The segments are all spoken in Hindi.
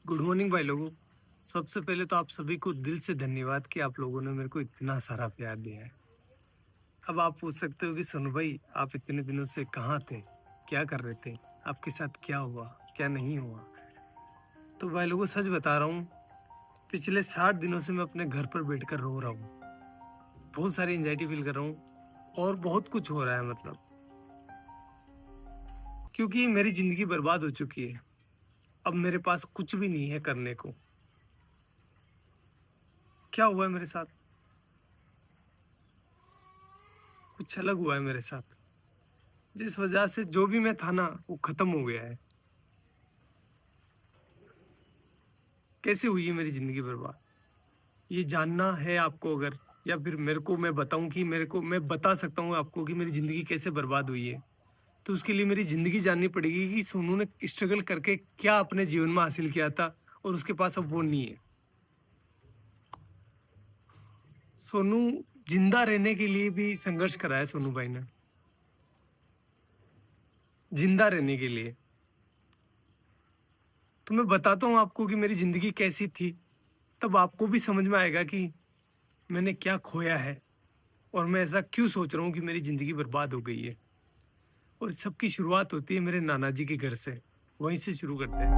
गुड मॉर्निंग भाई लोगों। सबसे पहले तो आप सभी को दिल से धन्यवाद कि आप लोगों ने मेरे को इतना सारा प्यार दिया है। अब आप पूछ सकते हो कि सोनू भाई, आप इतने दिनों से कहाँ थे, क्या कर रहे थे, आपके साथ क्या हुआ, क्या नहीं हुआ। तो भाई लोगों, सच बता रहा हूँ, पिछले 60 दिनों से मैं अपने घर पर बैठकर रो रहा हूँ। बहुत सारी एंजाइटी फील कर रहा हूँ और बहुत कुछ हो रहा है, मतलब क्योंकि मेरी जिंदगी बर्बाद हो चुकी है। अब मेरे पास कुछ भी नहीं है करने को। क्या हुआ है मेरे साथ, कुछ अलग हुआ है मेरे साथ, जिस वजह से जो भी मैं था ना, वो खत्म हो गया है। कैसे हुई है मेरी जिंदगी बर्बाद, ये जानना है आपको अगर, या फिर मेरे को मैं बताऊं कि मैं बता सकता हूँ आपको कि मेरी जिंदगी कैसे बर्बाद हुई है, तो उसके लिए मेरी जिंदगी जाननी पड़ेगी कि सोनू ने स्ट्रगल करके क्या अपने जीवन में हासिल किया था और उसके पास अब वो नहीं है। सोनू जिंदा रहने के लिए भी संघर्ष करा है सोनू भाई ने, जिंदा रहने के लिए। तो मैं बताता हूँ आपको कि मेरी जिंदगी कैसी थी, तब आपको भी समझ में आएगा कि मैंने क्या खोया है और मैं ऐसा क्यों सोच रहा हूँ कि मेरी जिंदगी बर्बाद हो गई है। और सबकी शुरुआत होती है मेरे नाना जी के घर से, वहीं से शुरू करते हैं।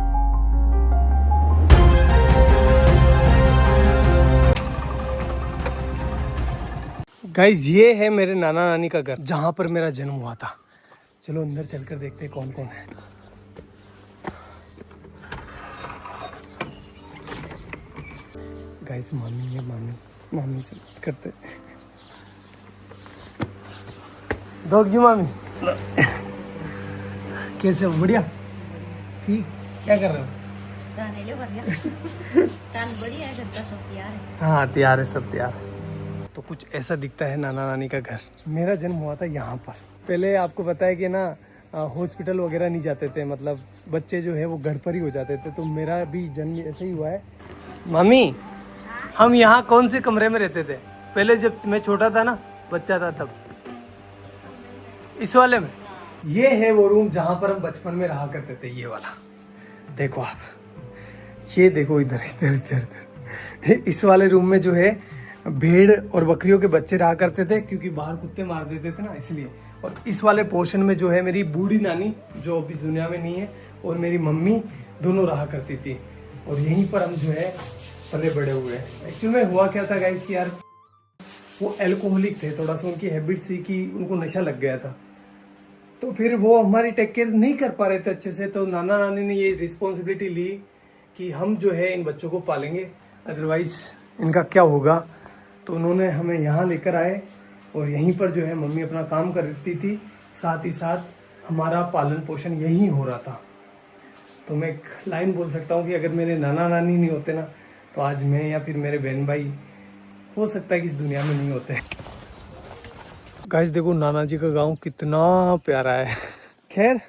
गाइज, ये है मेरे नाना नानी का घर, जहां पर मेरा जन्म हुआ था। चलो अंदर चलकर देखते हैं कौन कौन है। गाइस, मामी है, मामी से बात करते हैं। डॉग जी, मामी कैसे हो? बढ़िया, ठीक। क्या कर रहे हो? बढ़िया है, घर का सब तैयार है। हाँ, तैयार है, सब तैयार है। तो कुछ ऐसा दिखता है नाना नानी का घर। मेरा जन्म हुआ था यहाँ पर। पहले आपको पता है कि ना, हॉस्पिटल वगैरह नहीं जाते थे, मतलब बच्चे जो है वो घर पर ही हो जाते थे। तो मेरा भी जन्म ऐसे ही हुआ है। मम्मी, हम यहाँ कौन से कमरे में रहते थे पहले, जब मैं छोटा था ना, बच्चा था तब? इस वाले में। ये है वो रूम जहाँ पर हम बचपन में रहा करते थे, ये वाला। देखो आप, ये देखो, इधर इधर इधर इधर। इस वाले रूम में जो है भेड़ और बकरियों के बच्चे रहा करते थे, क्योंकि बाहर कुत्ते मार देते थे ना, इसलिए। और इस वाले पोर्शन में जो है मेरी बूढ़ी नानी, जो अब इस दुनिया में नहीं है, और मेरी मम्मी दोनों रहा करती थी। और यहीं पर हम जो है पले बड़े हुए हैं। एक्चुअली में हुआ क्या था गाइस कि यार, वो एल्कोहलिक थे, थोड़ा सा उनकी हैबिट थी कि उनको नशा लग गया था। तो फिर वो हमारी टेक केयर नहीं कर पा रहे थे अच्छे से। तो नाना नानी ने ये रिस्पॉन्सिबिलिटी ली कि हम जो है इन बच्चों को पालेंगे, अदरवाइज इनका क्या होगा। तो उन्होंने हमें यहाँ लेकर आए और यहीं पर जो है मम्मी अपना काम करती थी, साथ ही साथ हमारा पालन पोषण यहीं हो रहा था। तो मैं एक लाइन बोल सकता हूँ कि अगर मेरे नाना नानी नहीं होते ना, तो आज मैं या फिर मेरे बहन भाई हो सकता है कि इस दुनिया में नहीं होते। गाइस देखो, नाना जी का गांव कितना प्यारा है। खैर,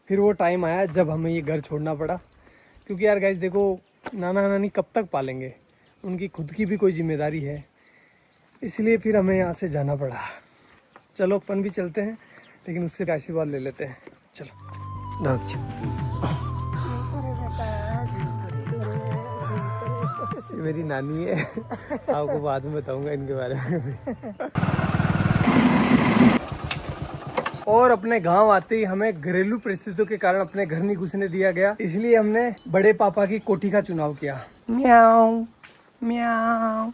फिर वो टाइम आया जब हमें ये घर छोड़ना पड़ा, क्योंकि यार गाइस देखो, नाना नानी कब तक पालेंगे, उनकी खुद की भी कोई जिम्मेदारी है, इसलिए फिर हमें यहाँ से जाना पड़ा। चलो अपन भी चलते हैं, लेकिन उससे आशीर्वाद ले लेते हैं। चलो ये मेरी नानी है, आपको बाद में बताऊंगा इनके बारे में भी। और अपने गांव आते ही हमें घरेलू परिस्थितियों के कारण अपने घर नहीं घुसने दिया गया, इसलिए हमने बड़े पापा की कोठी का चुनाव किया। म्याऊ म्याऊ।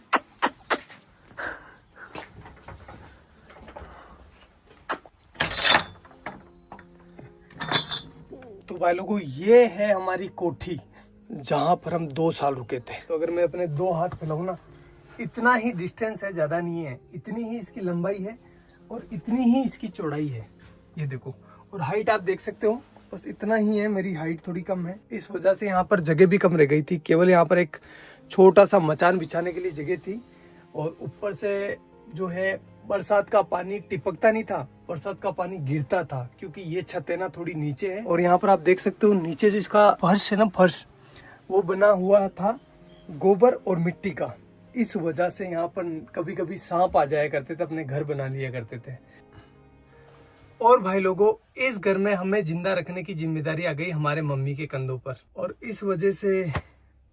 तो भाई लोगों, ये है हमारी कोठी, जहां पर हम 2 साल रुके थे। तो अगर मैं अपने 2 हाथ फैलाऊं ना, इतना ही डिस्टेंस है, ज्यादा नहीं है। इतनी ही इसकी लंबाई है और इतनी ही इसकी चौड़ाई है, ये देखो। और हाइट आप देख सकते हो, बस इतना ही है। मेरी हाइट थोड़ी कम है, इस वजह से यहाँ पर जगह भी कम रह गई थी। केवल यहाँ पर एक छोटा सा मचान बिछाने के लिए जगह थी। और ऊपर से जो है बरसात का पानी टिपकता नहीं था, बरसात का पानी गिरता था, क्योंकि ये छत है ना थोड़ी नीचे है। और यहाँ पर आप देख सकते हो नीचे जो इसका फर्श है ना, फर्श वो बना हुआ था गोबर और मिट्टी का। इस वजह से यहाँ पर कभी कभी सांप आ जाया करते थे, अपने घर बना लिया करते थे। और भाई लोगों, इस घर में हमें जिंदा रखने की जिम्मेदारी आ गई हमारे मम्मी के कंधों पर। और इस वजह से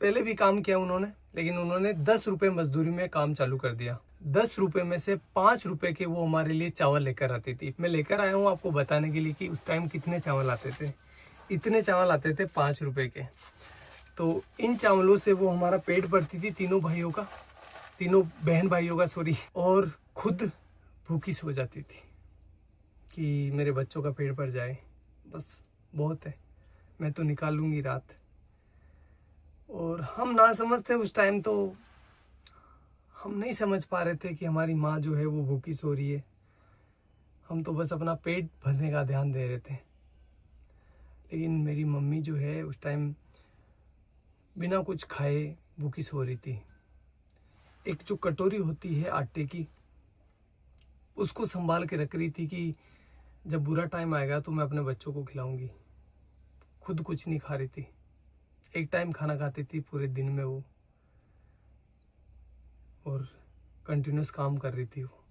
पहले भी काम किया उन्होंने, लेकिन उन्होंने 10 रुपए मजदूरी में काम चालू कर दिया। 10 रुपए में से 5 रुपए के वो हमारे लिए चावल लेकर आती थी। मैं लेकर आया हूँ आपको बताने के लिए कि उस टाइम कितने चावल आते थे। इतने चावल आते थे 5 रुपए के। तो इन चावलों से वो हमारा पेट भरती थी, तीनों बहन भाइयों का सॉरी, और खुद भूखी सो जाती थी कि मेरे बच्चों का पेट भर जाए, बस बहुत है, मैं तो निकाल लूँगी रात। और हम ना समझते उस टाइम, तो हम नहीं समझ पा रहे थे कि हमारी माँ जो है वो भूखी सो रही है। हम तो बस अपना पेट भरने का ध्यान दे रहे थे। लेकिन मेरी मम्मी जो है उस टाइम बिना कुछ खाए भूखी सो रही थी। एक जो कटोरी होती है आटे की, उसको संभाल के रख रही थी कि जब बुरा टाइम आएगा तो मैं अपने बच्चों को खिलाऊंगी। खुद कुछ नहीं खा रही थी, एक टाइम खाना खाती थी पूरे दिन में वो, और कंटिन्यूस काम कर रही थी वो।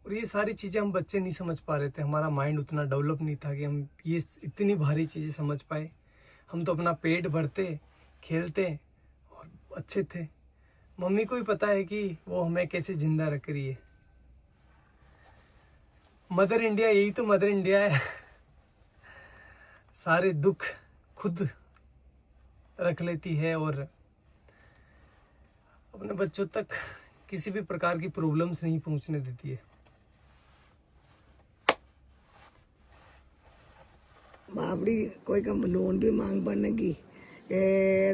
और ये सारी चीज़ें हम बच्चे नहीं समझ पा रहे थे, हमारा माइंड उतना डेवलप नहीं था कि हम ये इतनी भारी चीज़ें समझ पाए। हम तो अपना पेट भरते, खेलते और अच्छे थे। मम्मी को ही पता है कि वो हमें कैसे जिंदा रख रही है। मदर इंडिया, यही तो मदर इंडिया है। सारे दुख खुद रख लेती है और अपने बच्चों तक किसी भी प्रकार की प्रॉब्लम्स नहीं पहुंचने देती है। बाबड़ी कोई का लोन भी मांग बनेगी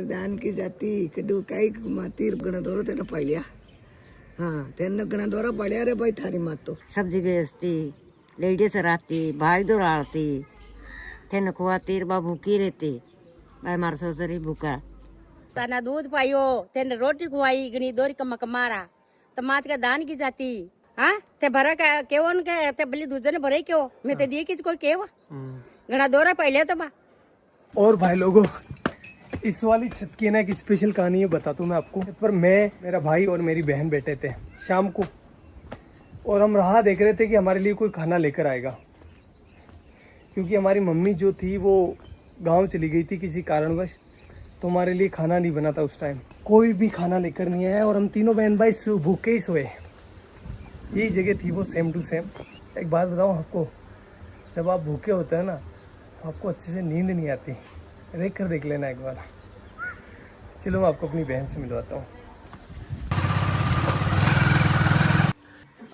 दान की जाती कड़ू कई माती गणा दौरा तेना पड़िया। हाँ तेना गणा दौरा पड़िया रे भाई थारी मात तो सब्जी बेचती, लेडीज रहती, भाई दौड़ाती, तेन खुआती, बा भूखी रहती, भाई मार ससुरी भूखा। तना दूध पाइयो, तेने रोटी खुआई, गणी दोरी कमा कमारा, तो मात का दान की जाती। हाँ ते भरा का केवन के ते बली दूध ने भरे क्यों, मैं ते दिए किस कोई केवा गणा दौरा पहले तो बा। और भाई लोगों, इस वाली छत की ना एक स्पेशल कहानी है, बताता हूँ मैं आपको। छत पर मैं, मेरा भाई और मेरी बहन बैठे थे शाम को, और हम राह देख रहे थे कि हमारे लिए कोई खाना लेकर आएगा, क्योंकि हमारी मम्मी जो थी वो गांव चली गई थी किसी कारणवश, तो हमारे लिए खाना नहीं बना था उस टाइम। कोई भी खाना लेकर नहीं आया और हम तीनों बहन भाई भूखे ही सोए। यही जगह थी वो, सेम टू सेम। एक बात बताऊँ आपको, जब आप भूखे होते हैं ना तो आपको अच्छे से नींद नहीं आती। देख कर देख लेना एक बार। चलो मैं आपको अपनी बहन से मिलवाता हूँ।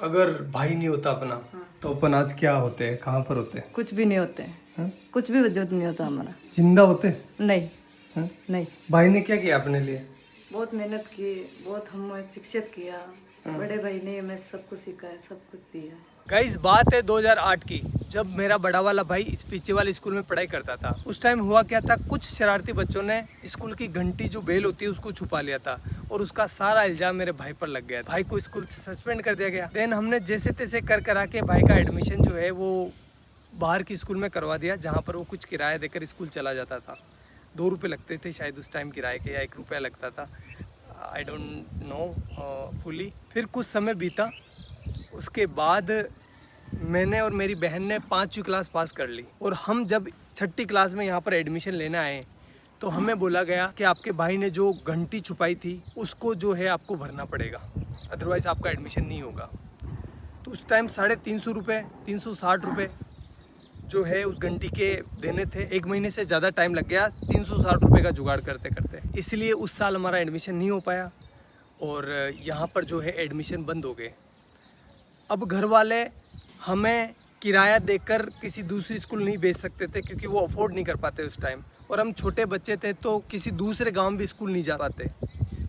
अगर भाई नहीं होता अपना तो अपन आज क्या होते हैं, कहाँ पर होते हैं? कुछ भी नहीं होते हैं, कुछ भी वजूद नहीं होता हमारा। जिंदा होते? नहीं हाँ? नहीं। भाई ने क्या किया अपने लिए? बहुत मेहनत की, बहुत हमें शिक्षित किया। बड़े भाई ने हमें सब कुछ सिखाया, सब कुछ दिया। गाइस बात है 2008 की, जब मेरा बड़ा वाला भाई इस पीछे वाले स्कूल में पढ़ाई करता था। उस टाइम हुआ क्या था, कुछ शरारती बच्चों ने स्कूल की घंटी जो बेल होती है उसको छुपा लिया था, और उसका सारा इल्जाम मेरे भाई पर लग गया। भाई को स्कूल से सस्पेंड कर दिया गया। देन हमने जैसे तैसे कर करा के भाई का एडमिशन जो है वो बाहर की स्कूल में करवा दिया, जहाँ पर वो कुछ किराया देकर स्कूल चला जाता था। 2 रुपये लगते थे शायद उस टाइम किराए के, या 1 रुपया लगता था, आई डोंट नो फुली। फिर कुछ समय बीता, उसके बाद मैंने और मेरी बहन ने 5वीं क्लास पास कर ली, और हम जब 6ठी क्लास में यहाँ पर एडमिशन लेने आए तो हमें बोला गया कि आपके भाई ने जो घंटी छुपाई थी उसको जो है आपको भरना पड़ेगा, अदरवाइज़ आपका एडमिशन नहीं होगा। तो उस टाइम 350 रुपये, 360 रुपये जो है उस घंटी के देने थे। 1 महीने से ज़्यादा टाइम लग गया 360 रुपये का जुगाड़ करते करते, इसलिए उस साल हमारा एडमिशन नहीं हो पाया और यहाँ पर जो है एडमिशन बंद हो गए। अब घर वाले हमें किराया देकर किसी दूसरी स्कूल नहीं भेज सकते थे, क्योंकि वो अफोर्ड नहीं कर पाते उस टाइम, और हम छोटे बच्चे थे तो किसी दूसरे गांव भी स्कूल नहीं जा पाते,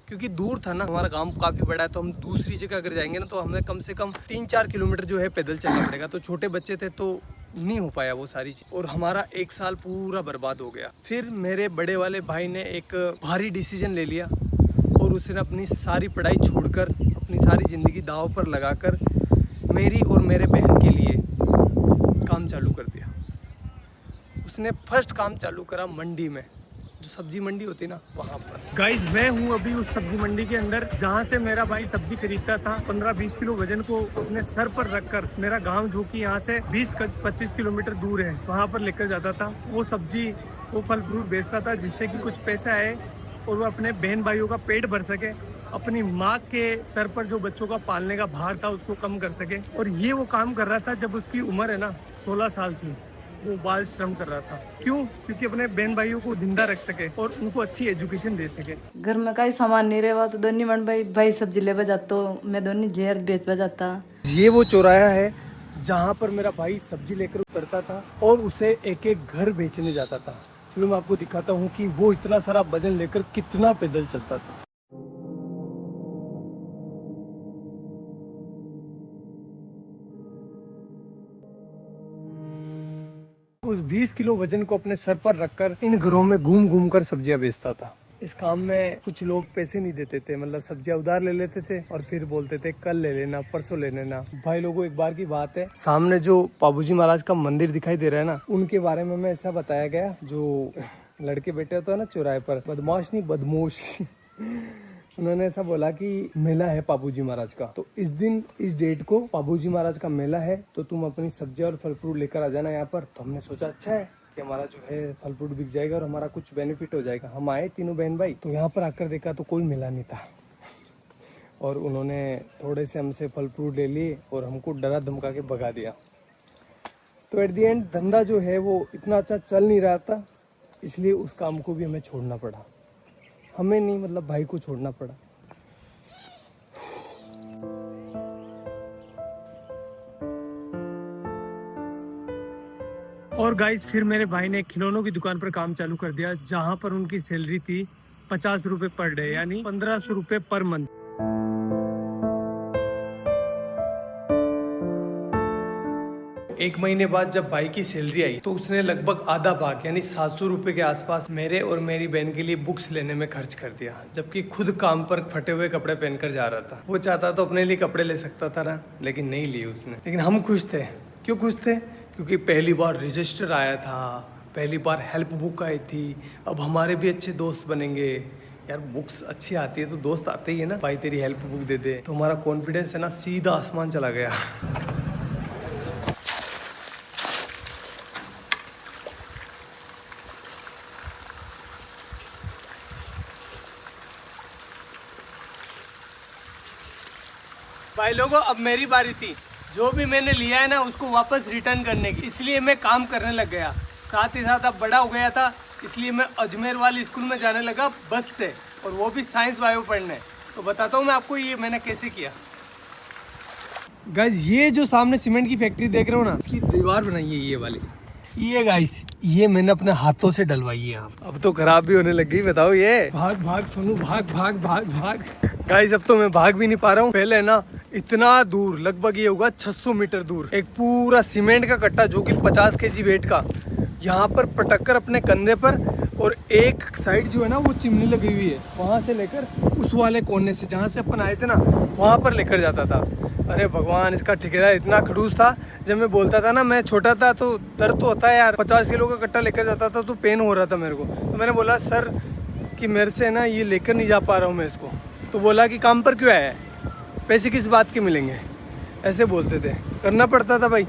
क्योंकि दूर था ना। हमारा गांव काफ़ी बड़ा है, तो हम दूसरी जगह अगर जाएंगे ना तो हमें कम से कम 3-4 किलोमीटर जो है पैदल चलना पड़ेगा। तो छोटे बच्चे थे तो नहीं हो पाया वो सारी चीज़, और हमारा 1 साल पूरा बर्बाद हो गया। फिर मेरे बड़े वाले भाई ने एक भारी डिसीजन ले लिया, और उसने अपनी सारी पढ़ाई छोड़कर, अपनी सारी ज़िंदगी दांव पर लगाकर मेरी और मेरे बहन के लिए काम चालू कर दिया। उसने फर्स्ट काम चालू करा मंडी में। जो सब्जी मंडी होती है ना वहाँ पर। गाइस मैं हूँ अभी उस सब्जी मंडी के अंदर जहाँ से मेरा भाई सब्जी खरीदता था। 15-20 किलो वजन को अपने सर पर रखकर मेरा गांव जो कि यहाँ से 20-25 किलोमीटर दूर है वहाँ पर लेकर जाता था। वो सब्जी वो फल फ्रूट बेचता था जिससे कि कुछ पैसा आए और वो अपने बहन भाइयों का पेट भर सके, अपनी माँ के सर पर जो बच्चों का पालने का भार था उसको कम कर सके। और ये वो काम कर रहा था जब उसकी उम्र है ना 16 साल की। वो बाल श्रम कर रहा था। क्यों? क्योंकि अपने बहन भाइयों को जिंदा रख सके और उनको अच्छी एजुकेशन दे सके। घर में कई सामान नहीं रहा तो दोनों मन भाई सब्जी ले जाता, मैं दोनों जेर बेच जाता। ये वो चौराहा है जहाँ पर मेरा भाई सब्जी लेकर उतरता था और उसे एक एक घर बेचने जाता था। चलो मैं आपको दिखाता हूँ कि वो इतना सारा वजन लेकर कितना पैदल चलता था। उस 20 किलो वजन को अपने सर पर रखकर इन घरों में घूम घूम कर सब्जियां बेचता था। इस काम में कुछ लोग पैसे नहीं देते थे, मतलब सब्जियां उधार ले लेते थे और फिर बोलते थे कल ले लेना, परसों ले लेना। भाई लोगों एक बार की बात है, सामने जो पाबूजी महाराज का मंदिर दिखाई दे रहा है ना, उनके बारे में ऐसा बताया गया, जो लड़के बैठे होते हैं ना चौराहे पर, बदमाश नहीं बदमोश उन्होंने ऐसा बोला कि मेला है पाबूजी महाराज का, तो इस दिन इस डेट को पाबूजी महाराज का मेला है, तो तुम अपनी सब्जियां और फल फ्रूट लेकर आ जाना यहाँ पर। तो हमने सोचा अच्छा है कि हमारा जो है फल फ्रूट बिक जाएगा और हमारा कुछ बेनिफिट हो जाएगा। हम आए तीनों बहन भाई, तो यहाँ पर आकर देखा तो कोई मेला नहीं था और उन्होंने थोड़े से हमसे फल फ्रूट ले लिए और हमको डरा धमका के भगा दिया। तो एट दी एंड धंधा जो है वो इतना अच्छा चल नहीं रहा था, इसलिए उस काम को भी हमें छोड़ना पड़ा। हमें नहीं, मतलब भाई को छोड़ना पड़ा। और गाइस फिर मेरे भाई ने खिलौनों की दुकान पर काम चालू कर दिया, जहां पर उनकी सैलरी थी 50 रुपए पर डे, यानी 1500 रुपए पर मंथ। एक महीने बाद जब भाई की सैलरी आई तो उसने लगभग आधा भाग यानी 700 रुपए के आसपास मेरे और मेरी बहन के लिए बुक्स लेने में खर्च कर दिया, जबकि खुद काम पर फटे हुए कपड़े पहनकर जा रहा था। वो चाहता तो अपने लिए कपड़े ले सकता था ना, लेकिन नहीं लिए उसने। लेकिन हम खुश थे। क्यों खुश थे? क्योंकि पहली बार रजिस्टर आया था, पहली बार हेल्प बुक आई थी, अब हमारे भी अच्छे दोस्त बनेंगे। यार बुक्स अच्छी आती है तो दोस्त आते ही है ना, भाई तेरी हेल्प बुक दे दे, तो हमारा कॉन्फिडेंस है ना सीधा आसमान चला गया। भाई लोगों अब मेरी बारी थी, जो भी मैंने लिया है ना उसको वापस रिटर्न करने की, इसलिए मैं काम करने लग गया। साथ ही साथ अब बड़ा हो गया था, इसलिए मैं अजमेर वाली स्कूल में जाने लगा बस से, और वो भी साइंस बायो पढ़ने। तो बताता हूँ मैं आपको ये मैंने कैसे किया। गाइस ये जो सामने सीमेंट की फैक्ट्री देख रहे हो ना, इसकी दीवार बनाई है ये वाली, ये गाइस ये मैंने अपने हाथों से डलवाई है। अब तो खराब भी होने लग गई, बताओ ये। भाग भाग सोनू भाग भाग भाग भाग। गाइस अब तो मैं भाग भी नहीं पा रहा हूँ। पहले ना इतना दूर, लगभग ये होगा 600 मीटर दूर, एक पूरा सीमेंट का कट्टा जो कि 50 kg वेट का, यहाँ पर पटक कर अपने कंधे पर, और एक साइड जो है ना वो चिमनी लगी हुई है, वहाँ से लेकर उस वाले कोने से जहाँ से अपन आए थे ना वहाँ पर लेकर जाता था। अरे भगवान, इसका ठेकेदार इतना खड़ूस था। जब मैं बोलता था ना, मैं छोटा था तो दर्द तो होता है यार, 50 किलो का कट्टा लेकर जाता था तो पेन हो रहा था मेरे को। तो मैंने बोला सर कि मेरे से ना ये लेकर नहीं जा पा रहा हूँ मैं इसको। तो बोला कि काम पर क्यों आया है, पैसे किस बात के मिलेंगे, ऐसे बोलते थे। करना पड़ता था भाई।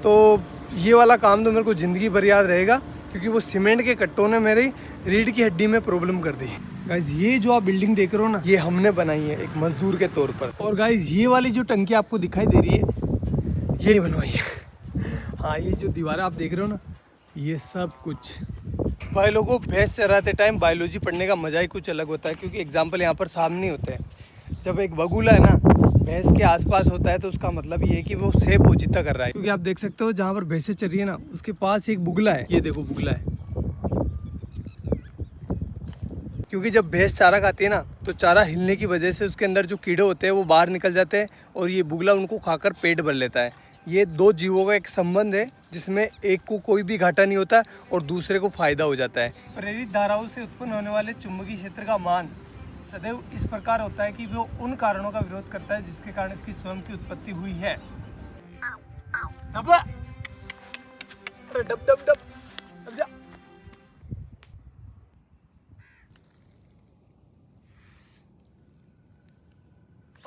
तो ये वाला काम तो मेरे को ज़िंदगी भर याद रहेगा, क्योंकि वो सीमेंट के कट्टों ने मेरी रीढ़ की हड्डी में प्रॉब्लम कर दी। गाइज ये जो आप बिल्डिंग देख रहे हो ना, ये हमने बनाई है एक मजदूर के तौर पर। और गाइज ये वाली जो टंकी आपको दिखाई दे रही है, ये नहीं बनवाई है। हाँ ये जो दीवार आप देख रहे हो ना, ये सब कुछ। भाई लोगों भैंस चराते टाइम बायोलॉजी पढ़ने का मजा ही कुछ अलग होता है, क्योंकि एग्जाम्पल यहाँ पर सामने होते हैं। जब एक बगुला है ना भैंस के आसपास होता है तो उसका मतलब ये है कि वो सेब पोचिता कर रहा है। क्योंकि आप देख सकते हो जहाँ पर भैंसें चल रही है ना, उसके पास एक बुगला है, ये देखो बुगला है। क्योंकि जब भैंस चारा खाती है ना, तो चारा हिलने की वजह से उसके अंदर जो कीड़े होते हैं वो बाहर निकल जाते हैं, और ये बुगला उनको खाकर पेट भर लेता है। ये दो जीवों का एक संबंध है, जिसमें एक को कोई भी घाटा नहीं होता और दूसरे को फायदा हो जाता है। प्रेरित धाराओं से उत्पन्न होने वाले चुंबकीय क्षेत्र का मान सदैव इस प्रकार होता है कि वो उन कारणों का विरोध करता है जिसके कारण इसकी स्वयं की उत्पत्ति हुई है। अरे डब डब डब, डब जा।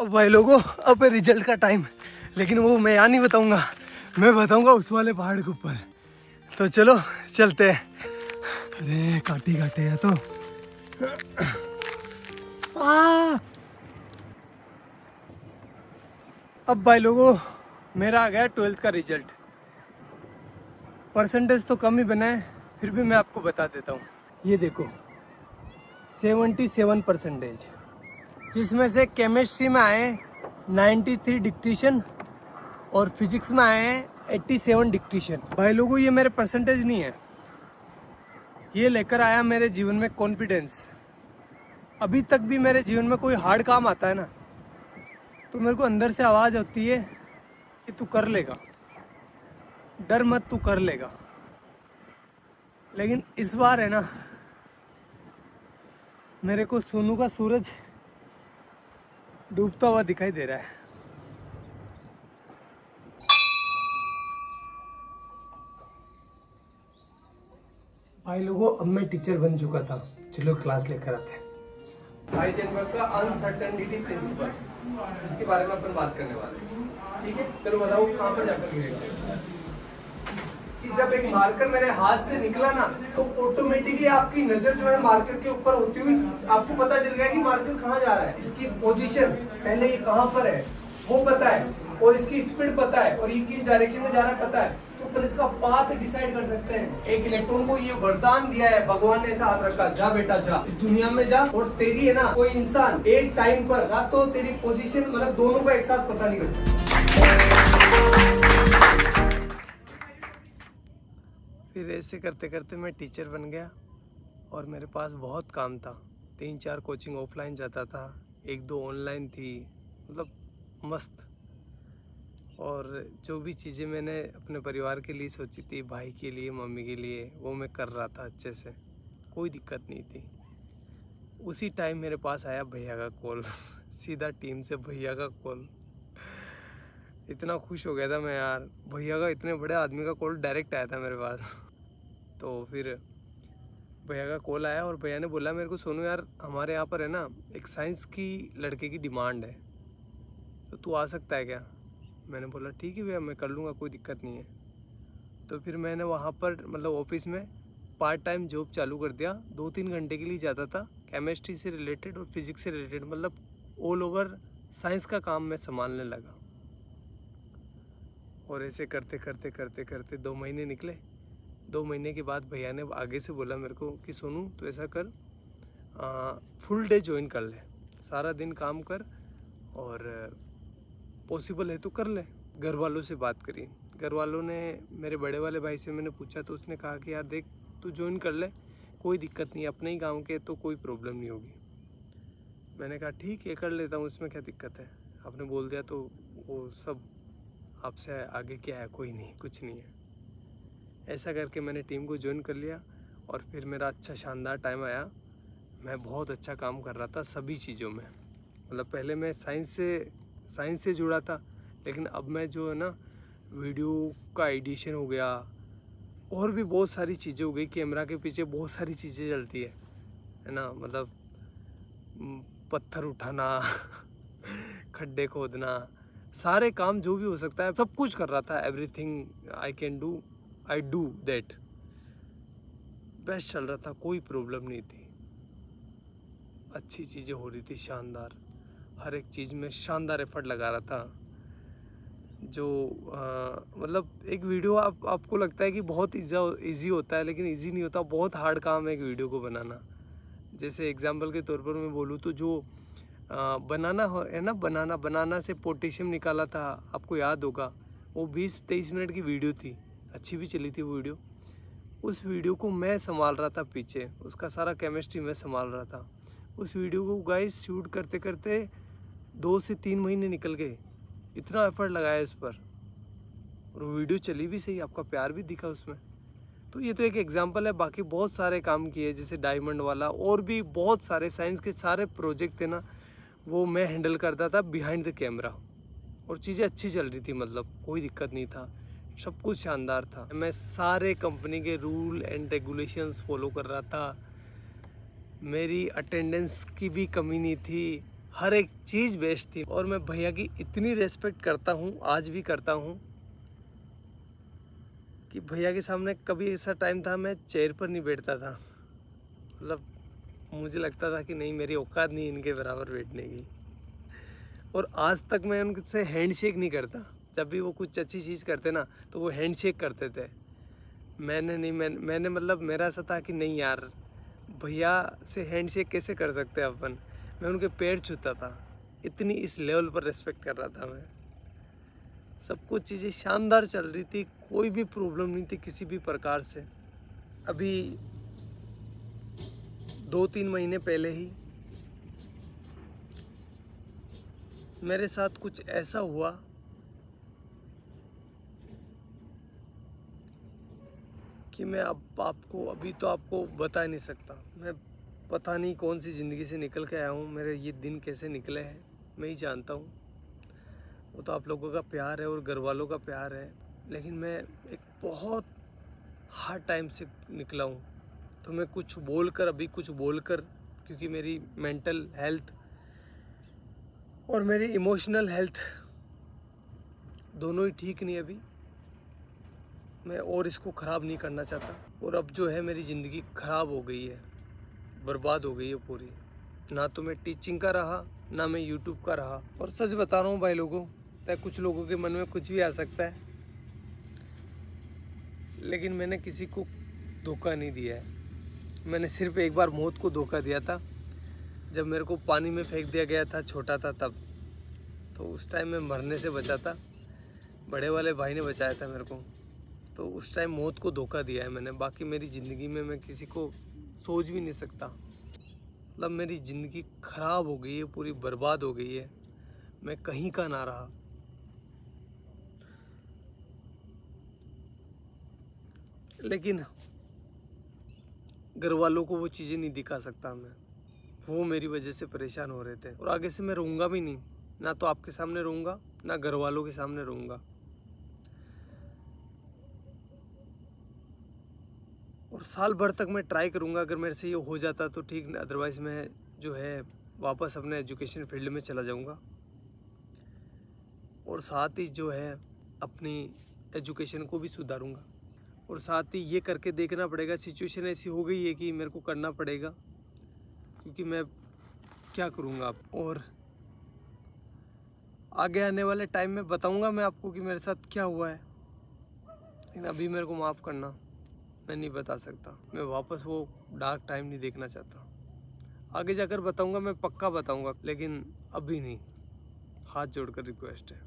अब भाई लोगों, अब रिजल्ट का टाइम, लेकिन वो मैं यहाँ नहीं बताऊंगा, मैं बताऊंगा उस वाले पहाड़ के ऊपर। तो चलो चलते हैं। अरे काटे काटे है तो अब भाई लोगों, मेरा आ गया 12th का रिजल्ट। परसेंटेज तो कम ही बना है, फिर भी मैं आपको बता देता हूँ। ये देखो 77%, जिसमें से केमिस्ट्री में आए 93 डिक्टेशन और फिजिक्स में आए हैं 87 डिक्टेशन। भाई लोगों, ये मेरे परसेंटेज नहीं है, ये लेकर आया मेरे जीवन में कॉन्फिडेंस। अभी तक भी मेरे जीवन में कोई हार्ड काम आता है ना, तो मेरे को अंदर से आवाज़ होती है कि तू कर लेगा, डर मत, तू कर लेगा। लेकिन इस बार है ना, मेरे को सोनू का सूरज डूबता हुआ दिखाई दे रहा है। भाई लोगों, अब मैं टीचर बन चुका था, चलो क्लास लेकर आते हैं। हाइजेनबर्ग का अनसर्टेनिटी प्रिंसिपल, जिसके बारे में अपन बात करने वाले हैं। ठीक है, चलो बताओ कहाँ पर जाकर गिरेगा। कि जब एक मार्कर मेरे हाथ से निकला ना, तो ऑटोमेटिकली आपकी नजर जो है मार्कर के ऊपर होती हुई आपको पता चल गया कि मार्कर कहाँ जा रहा है। इसकी पोजीशन पहले ये कहाँ पर है वो पता है, और इसकी स्पीड पता है, और ये किस डायरेक्शन में जा रहा है पता है, तो अपन इसका पाथ डिसाइड कर सकते हैं। एक इलेक्ट्रॉन को ये वरदान दिया है, भगवान ने ऐसा हाथ रखा, जा बेटा जा, इस दुनिया में जा, और तेरी है ना कोई इंसान एक टाइम पर ना तो तेरी पोजीशन मतलब दोनों का एक साथ पता नहीं कर सकता। फिर ऐसे करते करते मैं टीचर बन गया, और मेरे पास बहुत काम था। 3-4 कोचिंग ऑफलाइन जाता था, 1-2 ऑनलाइन थी, मतलब मस्त। और जो भी चीज़ें मैंने अपने परिवार के लिए सोची थी, भाई के लिए, मम्मी के लिए, वो मैं कर रहा था अच्छे से, कोई दिक्कत नहीं थी। उसी टाइम मेरे पास आया भैया का कॉल सीधा टीम से भैया का कॉल। इतना खुश हो गया था मैं यार, भैया का, इतने बड़े आदमी का कॉल डायरेक्ट आया था मेरे पास। तो फिर भैया का कॉल आया, और भैया ने बोला मेरे को, सोनू यार हमारे यहाँ पर है ना एक साइंस की लड़के की डिमांड है, तो तू आ सकता है क्या। मैंने बोला ठीक है भैया, मैं कर लूँगा, कोई दिक्कत नहीं है। तो फिर मैंने वहाँ पर मतलब ऑफिस में पार्ट टाइम जॉब चालू कर दिया। 2-3 घंटे के लिए जाता था, केमिस्ट्री से रिलेटेड और फिजिक्स से रिलेटेड, मतलब ऑल ओवर साइंस का काम मैं संभालने लगा। और ऐसे करते करते करते करते 2 महीने निकले। 2 महीने के बाद भैया ने आगे से बोला मेरे को कि सोनू तो ऐसा कर, फुल डे ज्वाइन कर ले, सारा दिन काम कर, और पॉसिबल है तो कर ले। घर वालों से बात करी, घर वालों ने, मेरे बड़े वाले भाई से मैंने पूछा, तो उसने कहा कि यार देख तू ज्वाइन कर ले, कोई दिक्कत नहीं, अपने ही गांव के तो कोई प्रॉब्लम नहीं होगी। मैंने कहा ठीक है कर लेता हूँ, इसमें क्या दिक्कत है, आपने बोल दिया तो वो सब आपसे आगे क्या है, कोई नहीं, कुछ नहीं है। ऐसा करके मैंने टीम को ज्वाइन कर लिया, और फिर मेरा अच्छा शानदार टाइम आया। मैं बहुत अच्छा काम कर रहा था सभी चीज़ों में, मतलब पहले मैं साइंस से जुड़ा था, लेकिन अब मैं जो है ना वीडियो का एडिशन हो गया, और भी बहुत सारी चीज़ें हो गई, कैमरा के पीछे बहुत सारी चीज़ें चलती है ना, मतलब पत्थर उठाना खड्डे खोदना, सारे काम जो भी हो सकता है सब कुछ कर रहा था। Everything I can do, I do that. Best चल रहा था, कोई प्रॉब्लम नहीं थी, अच्छी चीज़ें हो रही थी, शानदार, हर एक चीज़ में शानदार एफर्ट लगा रहा था। जो मतलब एक वीडियो आपको लगता है कि बहुत इजी होता है, लेकिन इजी नहीं होता, बहुत हार्ड काम है एक वीडियो को बनाना। जैसे एग्जांपल के तौर पर मैं बोलूँ तो जो बनाना है ना, बनाना से पोटेशियम निकाला था, आपको याद होगा, वो 20-23 मिनट की वीडियो थी, अच्छी भी चली थी वो वीडियो। उस वीडियो को मैं संभाल रहा था पीछे, उसका सारा केमिस्ट्री मैं संभाल रहा था। उस वीडियो को गाइस शूट करते करते 2 से 3 महीने निकल गए, इतना एफर्ट लगाया इस पर, और वो वीडियो चली भी सही, आपका प्यार भी दिखा उसमें। तो ये तो एक एग्जांपल है, बाकी बहुत सारे काम किए, जैसे डायमंड वाला, और भी बहुत सारे साइंस के सारे प्रोजेक्ट थे ना, वो मैं हैंडल करता था बिहाइंड द कैमरा, और चीज़ें अच्छी चल रही थी, मतलब कोई दिक्कत नहीं था, सब कुछ शानदार था। मैं सारे कंपनी के रूल एंड रेगुलेशंस फॉलो कर रहा था, मेरी अटेंडेंस की भी कमी नहीं थी, हर एक चीज़ बेस्ट थी। और मैं भैया की इतनी रेस्पेक्ट करता हूँ, आज भी करता हूँ, कि भैया के सामने कभी ऐसा टाइम था मैं चेयर पर नहीं बैठता था। मतलब मुझे लगता था कि नहीं, मेरी औकात नहीं इनके बराबर बैठने की। और आज तक मैं उनसे हैंडशेक नहीं करता। जब भी वो कुछ अच्छी चीज़ करते ना तो वो हैंडशेक करते थे। मैंने मतलब मेरा ऐसा था कि नहीं यार, भैया से हैंडशेक कैसे कर सकते हैं अपन। मैं उनके पैर छूता था, इतनी इस लेवल पर रेस्पेक्ट कर रहा था मैं। सब कुछ चीज़ें शानदार चल रही थी, कोई भी प्रॉब्लम नहीं थी किसी भी प्रकार से। अभी 2-3 महीने पहले ही मेरे साथ कुछ ऐसा हुआ कि मैं अब आपको बता नहीं सकता। मैं पता नहीं कौन सी ज़िंदगी से निकल के आया हूँ, मेरे ये दिन कैसे निकले हैं मैं ही जानता हूँ। वो तो आप लोगों का प्यार है और घर वालों का प्यार है, लेकिन मैं एक बहुत हार्ड टाइम से निकला हूँ। तो मैं कुछ बोलकर क्योंकि मेरी मेंटल हेल्थ और मेरी इमोशनल हेल्थ दोनों ही ठीक नहीं अभी। मैं और इसको ख़राब नहीं करना चाहता। और अब जो है मेरी ज़िंदगी ख़राब हो गई है, बर्बाद हो गई है पूरी। ना तो मैं टीचिंग का रहा, ना मैं यूट्यूब का रहा। और सच बता रहा हूँ भाई लोगों, कुछ लोगों के मन में कुछ भी आ सकता है, लेकिन मैंने किसी को धोखा नहीं दिया है। मैंने सिर्फ एक बार मौत को धोखा दिया था, जब मेरे को पानी में फेंक दिया गया था, छोटा था तब। तो उस टाइम मैं मरने से बचा था, बड़े वाले भाई ने बचाया था मेरे को। तो उस टाइम मौत को धोखा दिया है मैंने। बाकी मेरी ज़िंदगी में मैं किसी को सोच भी नहीं सकता। मतलब मेरी ज़िंदगी ख़राब हो गई है, पूरी बर्बाद हो गई है, मैं कहीं का ना रहा। लेकिन घर वालों को वो चीज़ें नहीं दिखा सकता मैं। वो मेरी वजह से परेशान हो रहे थे, और आगे से मैं रहूँगा भी नहीं। ना तो आपके सामने रहूँगा, ना घर वालों के सामने रहूँगा। और साल भर तक मैं ट्राई करूँगा, अगर मेरे से ये हो जाता तो ठीक, अदरवाइज़ मैं जो है वापस अपने एजुकेशन फील्ड में चला जाऊँगा। और साथ ही जो है अपनी एजुकेशन को भी सुधारूँगा। और साथ ही ये करके देखना पड़ेगा, सिचुएशन ऐसी हो गई है कि मेरे को करना पड़ेगा, क्योंकि मैं क्या करूँगा अब। और आगे आने वाले टाइम में बताऊँगा मैं आपको कि मेरे साथ क्या हुआ है, लेकिन अभी मेरे को माफ़ करना, मैं नहीं बता सकता। मैं वापस वो डार्क टाइम नहीं देखना चाहता। आगे जाकर बताऊँगा, मैं पक्का बताऊँगा, लेकिन अभी नहीं। हाथ जोड़कर रिक्वेस्ट है।